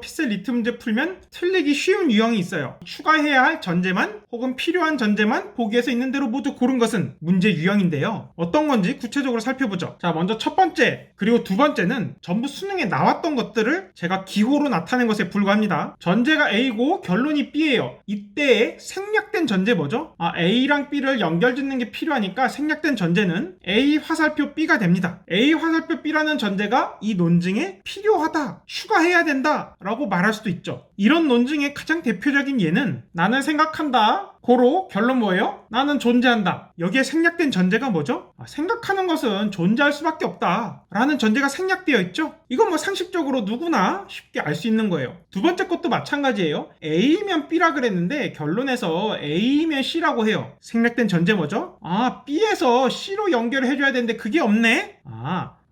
피셀 리트 문제 풀면 틀리기 쉬운 유형이 있어요. 추가해야 할 전제만 혹은 필요한 전제만 보기에서 있는 대로 모두 고른 것은 문제 유형인데요. 어떤 건지 구체적으로 살펴보죠. 자, 먼저 첫 번째 그리고 두 번째는 전부 수능에 나왔던 것들을 제가 기호로 나타낸 것에 불과합니다. 전제가 A고 결론이 B예요. 이때의 생략된 전제 뭐죠? A랑 B를 연결짓는 게 필요하니까 생략된 전제는 A 화살표 B가 됩니다. A 화살표 B라는 전제가 이 논증에 필요하다, 추가해야 된다 라고 말할 수도 있죠. 이런 논증의 가장 대표적인 예는 나는 생각한다 고로 결론 뭐예요? 나는 존재한다. 여기에 생략된 전제가 뭐죠? 생각하는 것은 존재할 수밖에 없다 라는 전제가 생략되어 있죠. 이건 뭐 상식적으로 누구나 쉽게 알 수 있는 거예요. 두 번째 것도 마찬가지예요. A면 B라 그랬는데 결론에서 A면 C라고 해요. 생략된 전제 뭐죠? B에서 C로 연결을 해줘야 되는데 그게 없네?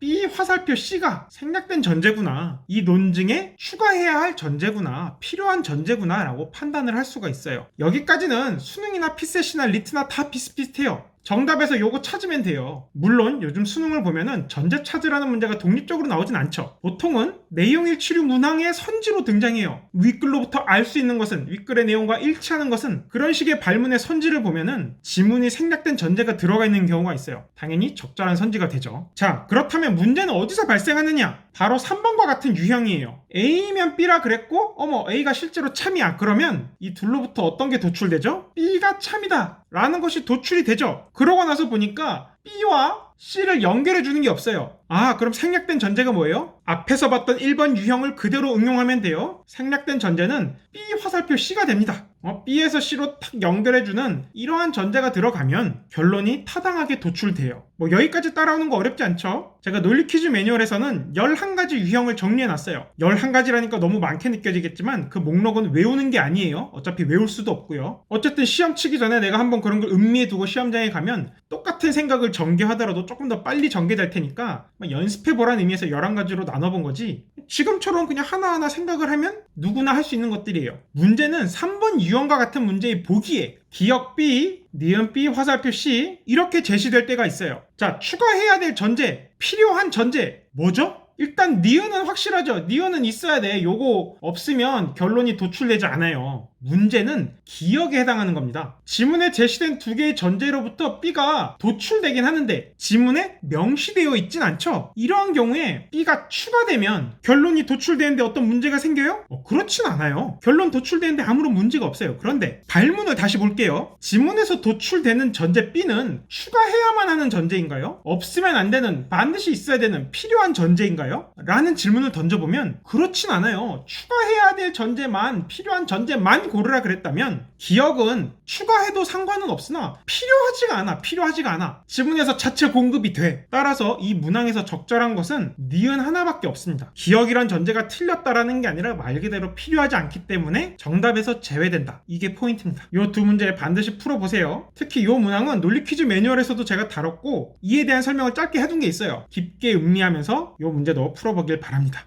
B 화살표 C가 생략된 전제구나. 이 논증에 추가해야 할 전제구나. 필요한 전제구나 라고 판단을 할 수가 있어요. 여기까지는 수능이나 피셋이나 리트나 다 비슷비슷해요. 정답에서 요거 찾으면 돼요. 물론 요즘 수능을 보면은 전제 찾으라는 문제가 독립적으로 나오진 않죠. 보통은 내용일치류 문항의 선지로 등장해요. 윗글로부터 알 수 있는 것은 윗글의 내용과 일치하는 것은 그런 식의 발문의 선지를 보면은 지문이 생략된 전제가 들어가 있는 경우가 있어요. 당연히 적절한 선지가 되죠. 자, 그렇다면 문제는 어디서 발생하느냐? 바로 3번과 같은 유형이에요. A면 B라 그랬고 A가 실제로 참이야. 그러면 이 둘로부터 어떤 게 도출되죠? B가 참이다 라는 것이 도출이 되죠. 그러고 나서 보니까 B와 C를 연결해 주는 게 없어요. 그럼 생략된 전제가 뭐예요? 앞에서 봤던 1번 유형을 그대로 응용하면 돼요. 생략된 전제는 B 화살표 C가 됩니다. B에서 C로 탁 연결해주는 이러한 전제가 들어가면 결론이 타당하게 도출돼요. 여기까지 따라오는 거 어렵지 않죠? 제가 논리 퀴즈 매뉴얼에서는 11가지 유형을 정리해놨어요. 11가지라니까 너무 많게 느껴지겠지만 그 목록은 외우는 게 아니에요. 어차피 외울 수도 없고요. 어쨌든 시험 치기 전에 내가 한번 그런 걸 음미해 두고 시험장에 가면 똑같은 생각을 전개하더라도 조금 더 빨리 전개될 테니까 연습해보라는 의미에서 11가지로 나눠본 거지, 지금처럼 그냥 하나하나 생각을 하면 누구나 할 수 있는 것들이에요. 문제는 3번 유형과 같은 문제의 보기에 기억 B, 니은 B, 화살표 C 이렇게 제시될 때가 있어요. 자, 추가해야 될 전제, 필요한 전제 뭐죠? 일단 니은은 확실하죠. 니은은 있어야 돼. 요거 없으면 결론이 도출되지 않아요. 문제는 기억에 해당하는 겁니다. 지문에 제시된 두 개의 전제로부터 B가 도출되긴 하는데 지문에 명시되어 있진 않죠. 이러한 경우에 B가 추가되면 결론이 도출되는데 어떤 문제가 생겨요? 그렇진 않아요. 결론 도출되는데 아무런 문제가 없어요. 그런데 발문을 다시 볼게요. 지문에서 도출되는 전제 B는 추가해야만 하는 전제인가요? 없으면 안 되는, 반드시 있어야 되는 필요한 전제인가요? 라는 질문을 던져보면 그렇진 않아요. 추가해야 될 전제만, 필요한 전제만 고르라 그랬다면 기억은 추가해도 상관은 없으나 필요하지가 않아. 지문에서 자체 공급이 돼. 따라서 이 문항에서 적절한 것은 니은 하나밖에 없습니다. 기억이란 전제가 틀렸다라는 게 아니라 말 그대로 필요하지 않기 때문에 정답에서 제외된다. 이게 포인트입니다. 이 두 문제 반드시 풀어보세요. 특히 이 문항은 논리 퀴즈 매뉴얼에서도 제가 다뤘고 이에 대한 설명을 짧게 해둔 게 있어요. 깊게 음미하면서 이 문제도 풀어보길 바랍니다.